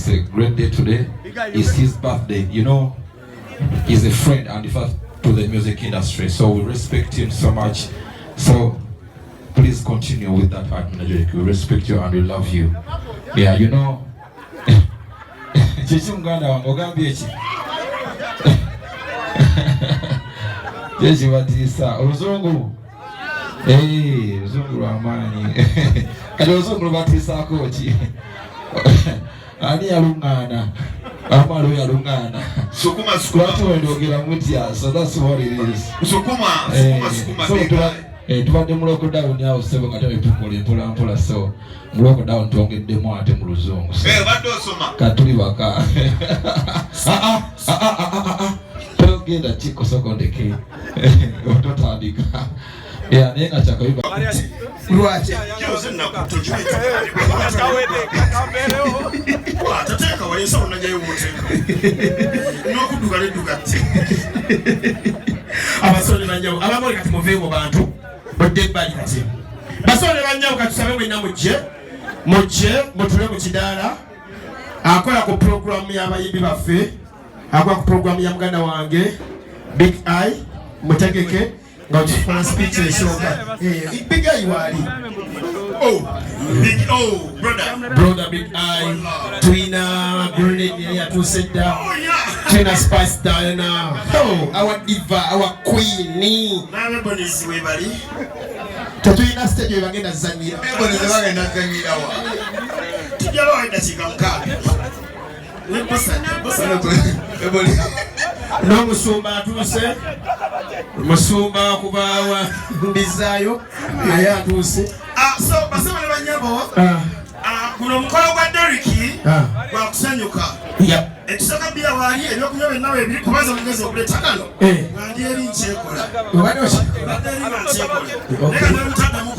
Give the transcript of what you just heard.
it's a great day today. It's his birthday. You know, he's a friend and in fact to the music industry. So we respect him so much. So please continue with that art, Manager. We respect you and we love you. Yeah, you know. Jeshi batisa oluzungu oluzungu lw'amaanyi kati oluzungu lubatiisaako ki ani yalungana amalo yalungana sukuma lwaki wendyogera mutya, so that's what it is. sukuma tubadde mu lockdown awo sebo nga tebetukola mpola so mu lockdown twongeddemu ate mu luzungu badde osoma katuli baka genda chiko sokondeke ototandika ya nenga chakayiba lwache kyoze nakutochwete tateka walinsa onajayo muteka nokuduka ledukati abasole banyawo abamoli kati muveewo bantu bodde bali kati basole banyawo kati tusabe mwena mujje mutule mu kidaala akola ku programu y'abayimbi baffe akwa ku program ya muganda wange Big Eye mutegeke nga okifuna speech esooka Big Eye wali brother Big Eye twina grenade yatuuse dda twina Spice Diana our diva our queen n'abebonezi we bali tetulina stage bagenda zanyira ebonezi bagenda zanyirawa tujjalo waidakika mukaaga n'omusumba atuuse musumba kubaawa mbizaayo naye atuuse so basaba ne banyabo guno omukolo gwa Deriki gwa kusanyuka ekisaka bya waali ebyokunywa byonna bibiri kubaza omugezi okuleta kano wali eri nkyekola